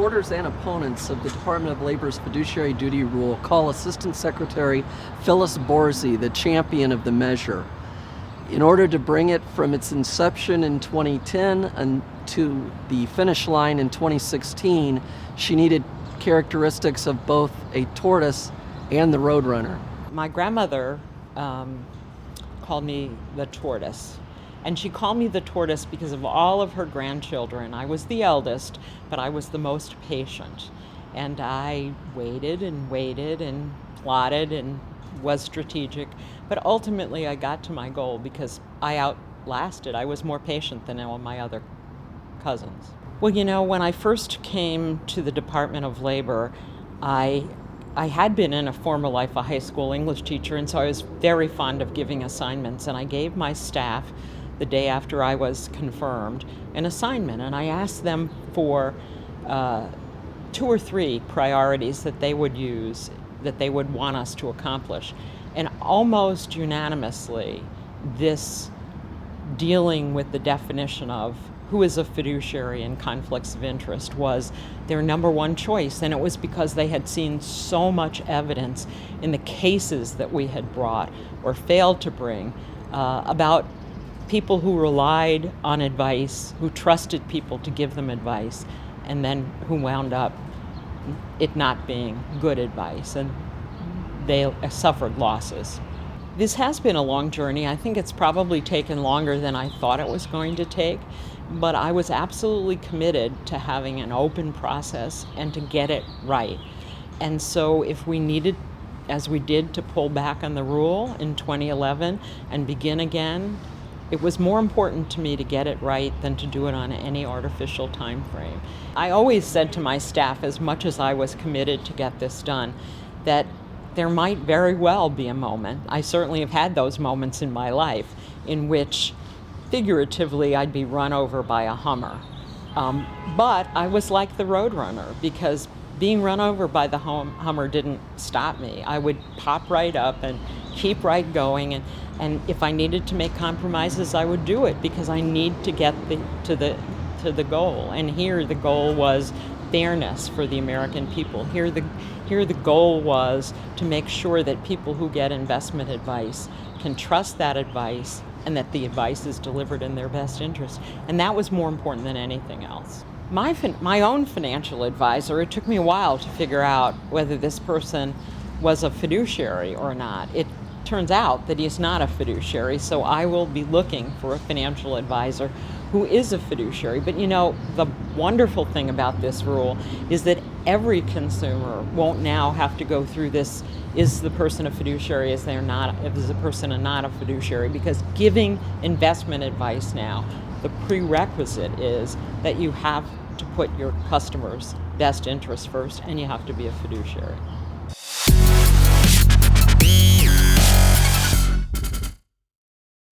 supporters and opponents of the Department of Labor's fiduciary duty rule call Assistant Secretary Phyllis Borzi the champion of the measure. In order to bring it from its inception in 2010 and to the finish line in 2016, she needed characteristics of both a tortoise and the roadrunner. My grandmother called me the tortoise. And she called me the tortoise because of all of her grandchildren. I was the eldest, but I was the most patient. And I waited and plotted and was strategic. But ultimately, I got to my goal because I outlasted. I was more patient than all my other cousins. Well, when I first came to the Department of Labor, I had been in a former life a high school English teacher, and so I was very fond of giving assignments. And I gave my staff, the day after I was confirmed, an assignment, and I asked them for 2 or 3 priorities that they would use, that they would want us to accomplish. And almost unanimously, this dealing with the definition of who is a fiduciary and conflicts of interest was their number one choice. And it was because they had seen so much evidence in the cases that we had brought or failed to bring about people who relied on advice, who trusted people to give them advice, and then who wound up it not being good advice, and they suffered losses. This has been a long journey. I think it's probably taken longer than I thought it was going to take, but I was absolutely committed to having an open process and to get it right. And so if we needed, as we did, to pull back on the rule in 2011 and begin again, it was more important to me to get it right than to do it on any artificial time frame. I always said to my staff, as much as I was committed to get this done, that there might very well be a moment, I certainly have had those moments in my life, in which figuratively I'd be run over by a Hummer. But I was like the roadrunner, because being run over by the Hummer didn't stop me. I would pop right up and keep right going, and if I needed to make compromises, I would do it, because I need to get to the goal. And here the goal was fairness for the American people. Here the goal was to make sure that people who get investment advice can trust that advice and that the advice is delivered in their best interest. And that was more important than anything else. My own financial advisor, it took me a while to figure out whether this person was a fiduciary or not. It turns out that he's not a fiduciary, so I will be looking for a financial advisor who is a fiduciary. But the wonderful thing about this rule is that every consumer won't now have to go through this, is the person a fiduciary, is the person not a fiduciary, because giving investment advice now, the prerequisite is that you have to put your customers' best interests first, and you have to be a fiduciary.